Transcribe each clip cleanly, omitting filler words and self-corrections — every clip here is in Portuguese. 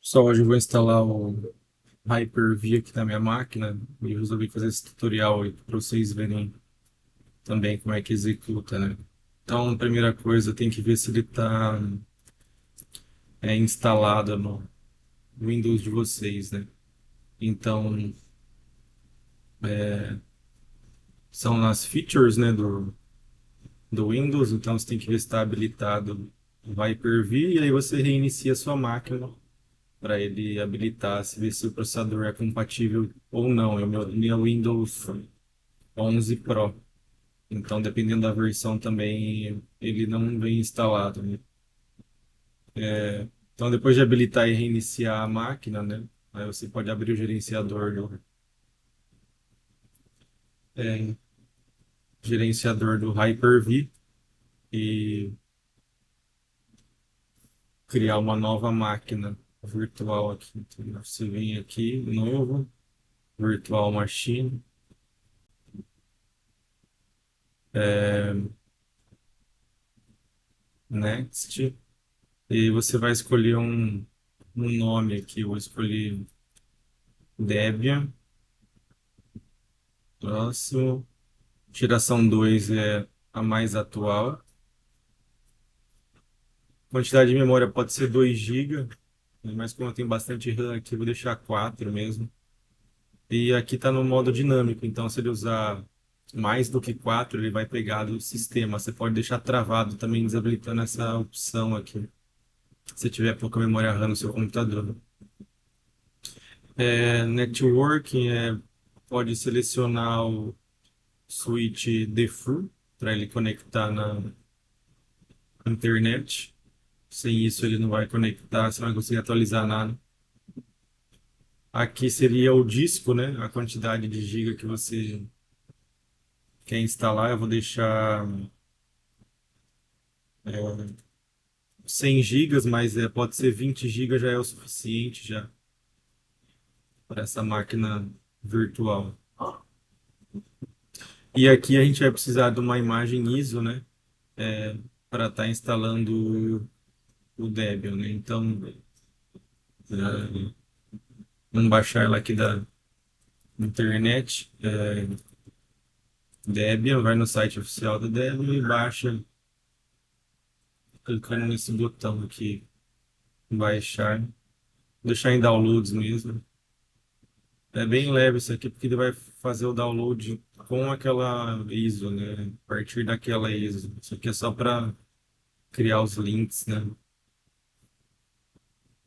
Só hoje eu vou instalar o Hyper-V aqui na minha máquina e eu resolvi fazer esse tutorial aí para vocês verem também como é que executa, né? Então, a primeira coisa, tem que ver se ele está instalado no Windows de vocês, né? Então, são nas features, né, do Windows, então você tem que ver se está habilitado o Hyper-V e aí você reinicia a sua máquina para ele habilitar, se ver se o processador é compatível ou não. É o meu Windows 11 Pro. Então, dependendo da versão também, ele não vem instalado, né? Então, depois de habilitar e reiniciar a máquina, né? Aí você pode abrir o é, gerenciador do Hyper-V e criar uma nova máquina virtual aqui. Então, você vem aqui, novo, Virtual Machine, é, Next, e você vai escolher um nome aqui. Eu vou escolher Debian, próximo. Geração 2 é a mais atual. Quantidade de memória pode ser 2 GB, mas como eu tenho bastante RAM aqui, eu vou deixar 4 mesmo. E aqui está no modo dinâmico, então se ele usar mais do que 4, ele vai pegar do sistema. Você pode deixar travado também, desabilitando essa opção aqui, se tiver pouca memória RAM no seu computador. Networking pode selecionar o switch default para ele conectar na internet. Sem isso, ele não vai conectar, você não vai conseguir atualizar nada. Aqui seria o disco, né? A quantidade de giga que você quer instalar. Eu vou deixar 100 gigas, mas pode ser 20 gigas já é o suficiente já para essa máquina virtual. E aqui a gente vai precisar de uma imagem ISO, né? Para estar instalando o Debian, né? Então, vamos baixar ela aqui da internet. Debian, vai no site oficial do Debian e baixa clicando nesse botão aqui, baixar. Vou deixar em downloads mesmo. É bem leve isso aqui, porque ele vai fazer o download com aquela ISO, né? A partir daquela ISO. Isso aqui é só para criar os links, né?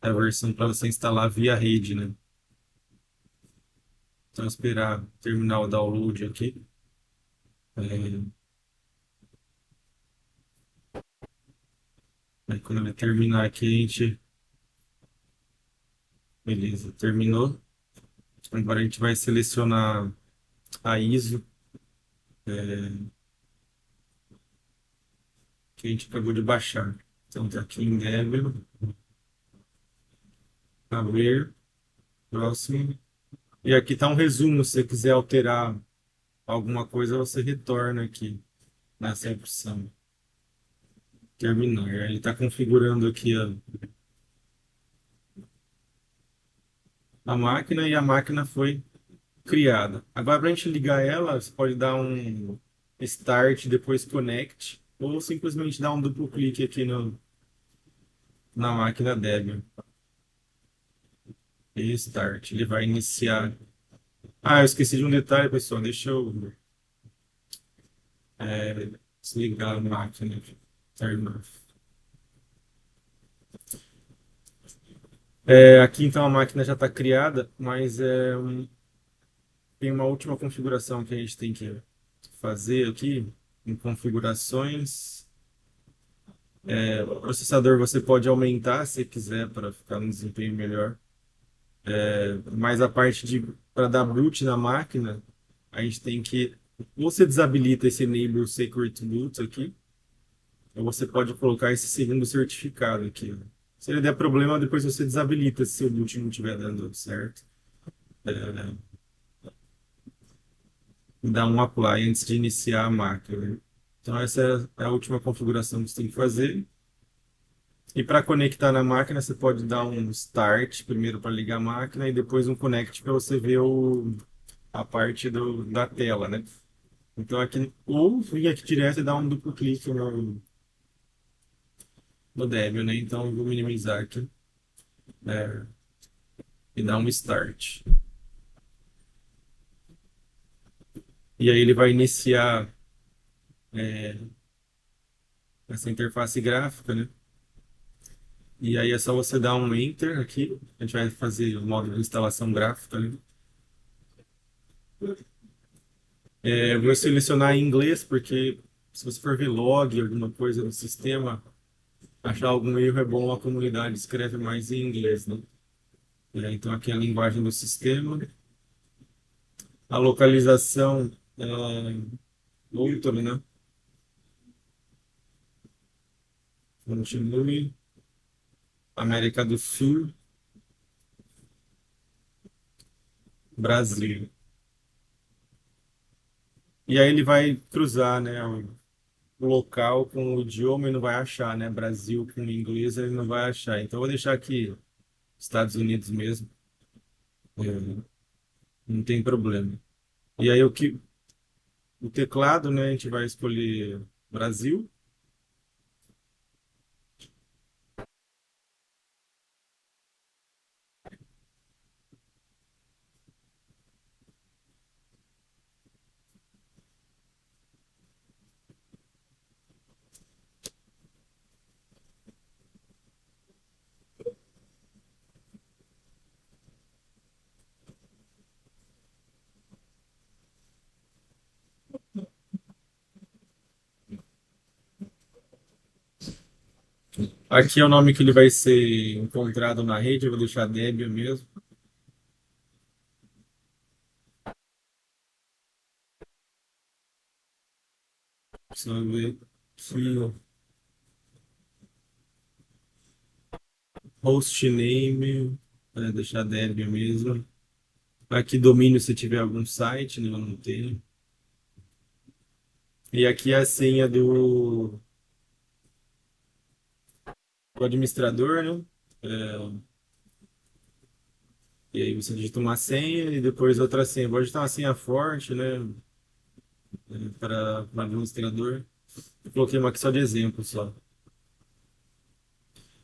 É a versão para você instalar via rede, né? Então, esperar terminar o download aqui. É, Aí, quando ele terminar aqui, a gente. Beleza, terminou. Agora a gente vai selecionar a ISO, é, que a gente acabou de baixar. Então, tá aqui em Debian, abrir, próximo. E aqui está um resumo. Se você quiser alterar alguma coisa, você retorna aqui nessa opção. Terminar. Aí ele está configurando aqui a máquina e a máquina foi criada. Agora, para a gente ligar ela, você pode dar um Start, depois Connect, ou simplesmente dar um duplo clique aqui no, na máquina Debian. E Start. Ele vai iniciar. Ah, eu esqueci de um detalhe, pessoal. Deixa eu desligar a máquina. Terminar. Aqui então a máquina já está criada, mas tem uma última configuração que a gente tem que fazer aqui em configurações. O processador você pode aumentar se quiser para ficar um desempenho melhor, mas a parte de para dar boot na máquina, a gente tem que você desabilita esse Enable Secret Boot aqui, ou você pode colocar esse segundo certificado aqui. Se ele der problema, depois você desabilita se o boot não estiver dando certo. É, Dar um apply antes de iniciar a máquina. Então, essa é a última configuração que você tem que fazer. E para conectar na máquina, você pode dar um start primeiro para ligar a máquina e depois um connect para você ver a parte da tela, né? Então aqui, ou vem aqui direto e dá um duplo clique no Debian, né? Então eu vou minimizar aqui, né? E dar um start. E aí ele vai iniciar essa interface gráfica, né? E aí é só você dar um Enter aqui. A gente vai fazer o modo de instalação gráfica, né? Eu vou selecionar em inglês, porque se você for ver log, alguma coisa no sistema, achar algum erro é bom, a comunidade escreve mais em inglês, né? Então aqui é a linguagem do sistema. A localização é outro, né? Continue. América do Sul, Brasil. E aí ele vai cruzar, né, o local com o idioma e não vai achar, né? Brasil com inglês ele não vai achar. Então eu vou deixar aqui Estados Unidos mesmo, é, não tem problema. E aí o teclado, né, a gente vai escolher Brasil. Aqui é o nome que ele vai ser encontrado na rede, eu vou deixar Debian mesmo. Você vai ver que hostname, deixar Debian mesmo. Aqui domínio se tiver algum site, né? Eu não tenho. E aqui é a senha do administrador, né? É, e aí você digita uma senha e depois outra senha. Vou digitar uma senha forte, né? Para o administrador. Eu coloquei uma aqui só de exemplo, só.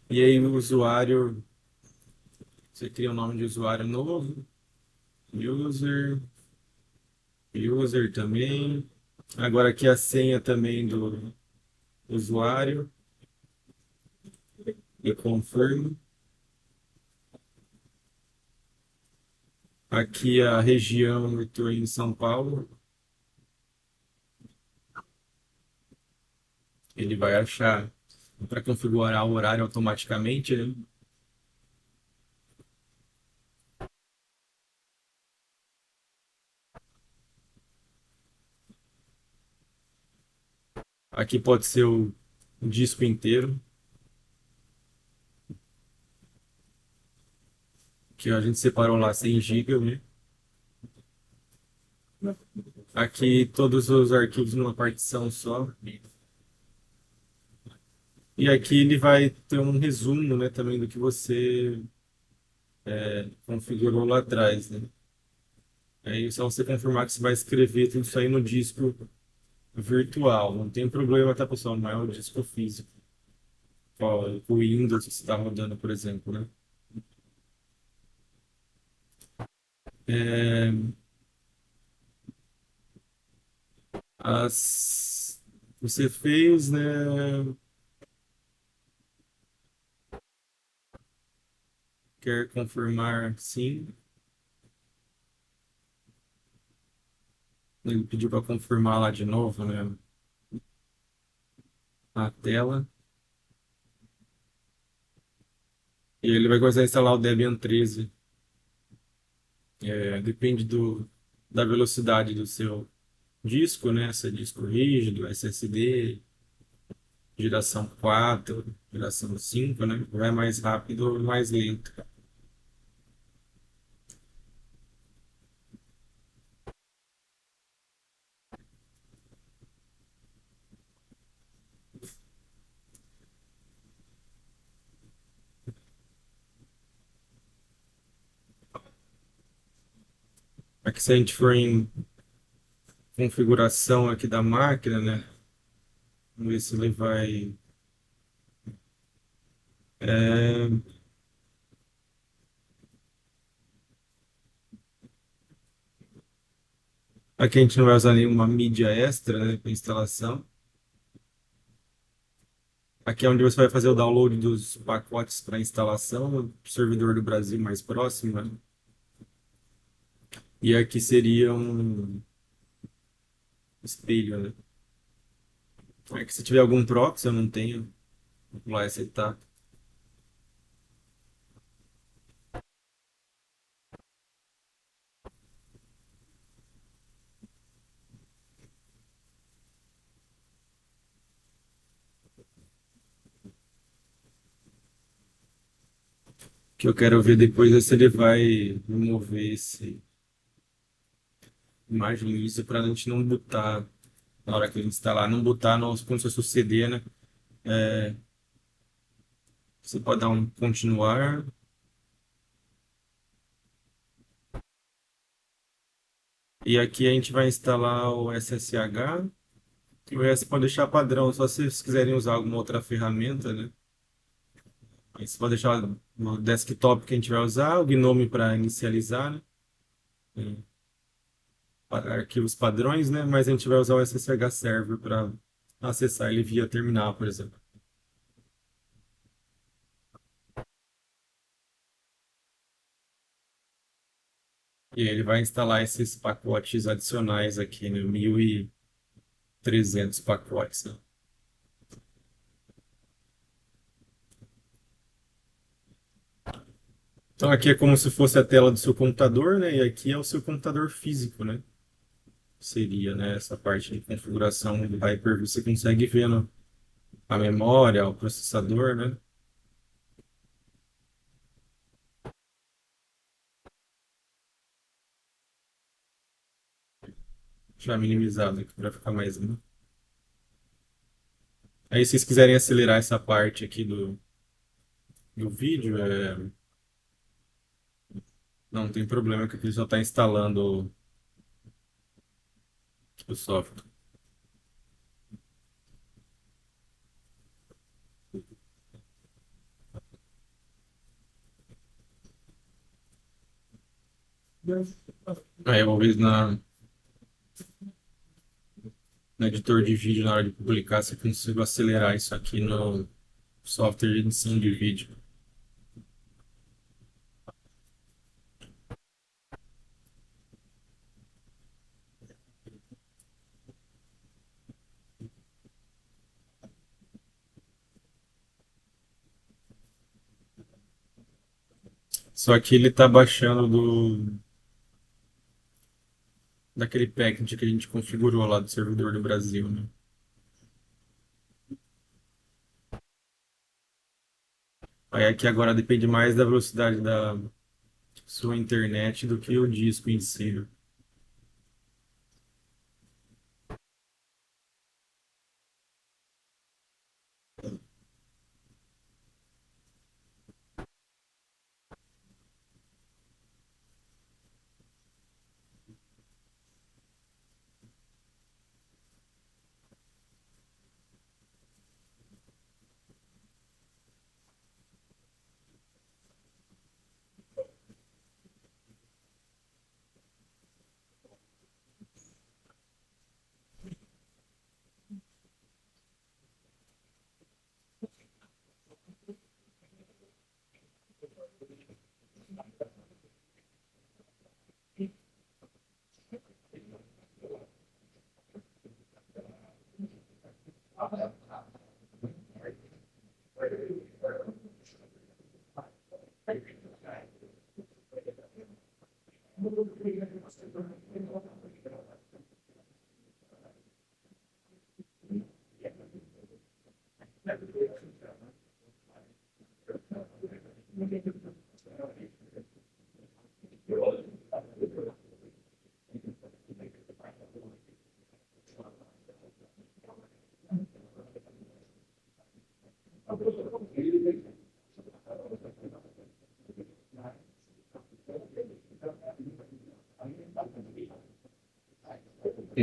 E aí o usuário, você cria um nome de usuário novo. User, user também. Agora aqui a senha também do usuário. E confirmo. Aqui a região, eu estou em São Paulo. Ele vai achar para configurar o horário automaticamente, né? Aqui pode ser o disco inteiro, que a gente separou lá 100 GB, né? Aqui todos os arquivos numa partição só. E aqui ele vai ter um resumo, né, também do que você configurou lá atrás, né? Aí é só você confirmar que você vai escrever tudo isso aí no disco virtual. Não tem problema, tá, pessoal? Não é o disco físico. Ó, o Windows que você está rodando, por exemplo, né? É, você fez, né? Quer confirmar sim? Ele pediu para confirmar lá de novo, né? A tela. E ele vai começar a instalar o Debian 13. Depende da velocidade do seu disco, né? Se é disco rígido, SSD, geração 4, geração 5, né? Vai mais rápido ou mais lento. Aqui se a gente for em configuração aqui da máquina, né? Vamos ver se ele vai. É, aqui a gente não vai usar nenhuma mídia extra, né, para instalação. Aqui é onde você vai fazer o download dos pacotes para instalação no servidor do Brasil mais próximo, né? E aqui seria um espelho, né? É que se tiver algum proxy, eu não tenho, vou lá aceitar. O que eu quero ver depois é se ele vai remover esse imagem isso para a gente não botar, na hora que ele instalar, não botar no, como se fosse o CD, né? É, você pode dar um continuar. E aqui a gente vai instalar o SSH. E o resto pode deixar padrão, só se vocês quiserem usar alguma outra ferramenta, né? Aí você pode deixar no desktop que a gente vai usar, o Gnome para inicializar, né? Para arquivos padrões, né? Mas a gente vai usar o SSH Server para acessar ele via terminal, por exemplo. E aí ele vai instalar esses pacotes adicionais aqui, né? 1.300 pacotes, né? Então aqui é como se fosse a tela do seu computador, né? E aqui é o seu computador físico, né? Seria, né? Essa parte de configuração do Hyper-V, você consegue ver a memória, o processador, né? Já minimizado aqui para ficar mais, né? Aí, se vocês quiserem acelerar essa parte aqui do vídeo, não tem problema, que ele só está instalando o software. Aí, eu vou ver no editor de vídeo, na hora de publicar, se eu consigo acelerar isso aqui no software de edição de vídeo. Só que ele está baixando daquele package que a gente configurou lá do servidor do Brasil, né? Aí aqui agora depende mais da velocidade da sua internet do que o disco em si, né?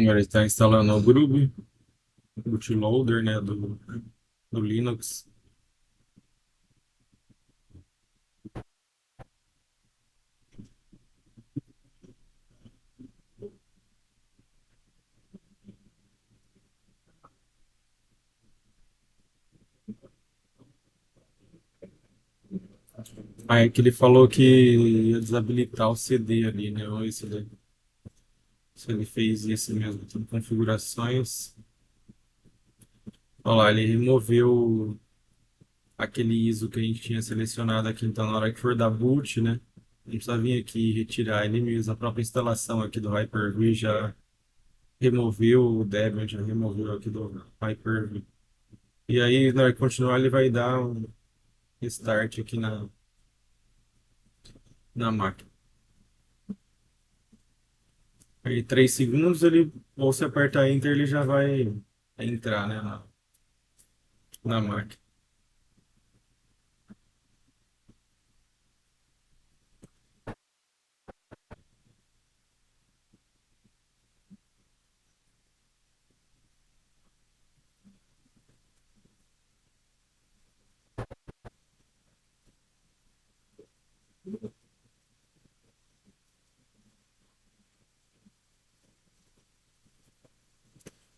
Agora está instalando o Groove, o bootloader, né, do Linux. Aí é que ele falou que ia desabilitar o CD ali, né? Ou isso daí. Se ele fez isso mesmo, tem configurações. Olha lá, ele removeu aquele ISO que a gente tinha selecionado aqui, então na hora que for dar boot, né? A gente precisa vir aqui e retirar ele mesmo. A própria instalação aqui do Hyper-V já removeu o Debian, já removeu aqui do Hyper-V. E aí, na hora que continuar, ele vai dar um restart aqui na máquina. Aí, 3 segundos, ele, ou se apertar Enter, ele já vai entrar, né, na máquina.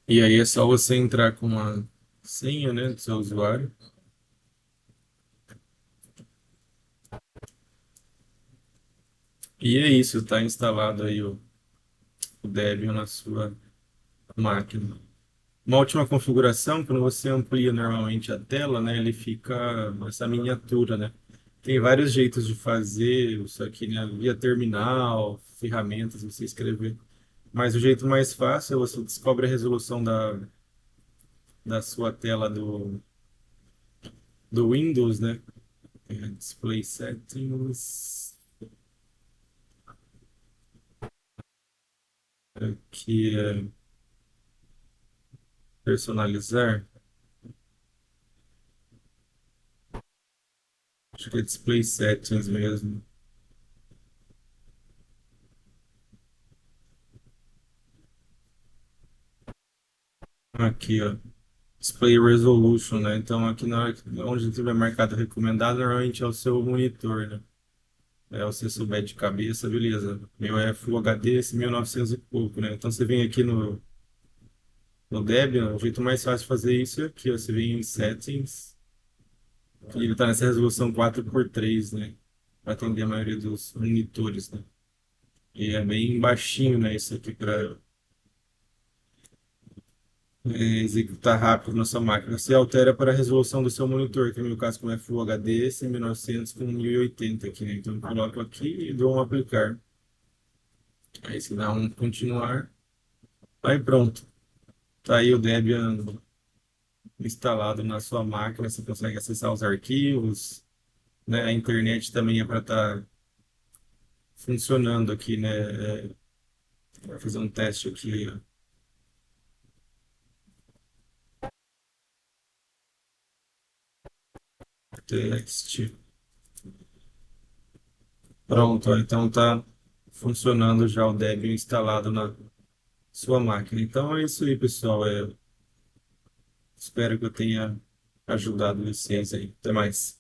E aí é só você entrar com uma senha, né, do seu usuário. E é isso, está instalado aí o Debian na sua máquina. Uma última configuração, quando você amplia normalmente a tela, né, ele fica essa miniatura, né? Tem vários jeitos de fazer isso aqui, né, via terminal, ferramentas, você escrever. Mas o jeito mais fácil é você descobre a resolução da sua tela do Windows, né? Display Settings, que é personalizar. Acho que é Display Settings mesmo. Aqui, ó. Display Resolution, né? Então, aqui na hora onde tiver marcado recomendado, normalmente é o seu monitor, né? É, se você souber de cabeça, beleza. Meu é Full HD, esse 1900 e pouco, né? Então, você vem aqui no Debian, o jeito mais fácil de fazer isso é aqui, ó. Você vem em Settings, e ele está nessa resolução 4:3, né? Para atender a maioria dos monitores, né? E é bem baixinho, né? Isso aqui para executar rápido na sua máquina. Você altera para a resolução do seu monitor, que no meu caso, como é Full HD, esse é 1900 com 1080 aqui, né? Então, eu coloco aqui e dou um aplicar. Aí você dá um continuar. Aí pronto. Tá aí o Debian instalado na sua máquina. Você consegue acessar os arquivos, né? A internet também é para estar funcionando aqui, né? Vou fazer um teste aqui. Ó. Teste. Pronto, ó. Então tá funcionando já o Debian instalado na sua máquina. Então é isso aí, pessoal. Espero que eu tenha ajudado vocês aí. Até mais.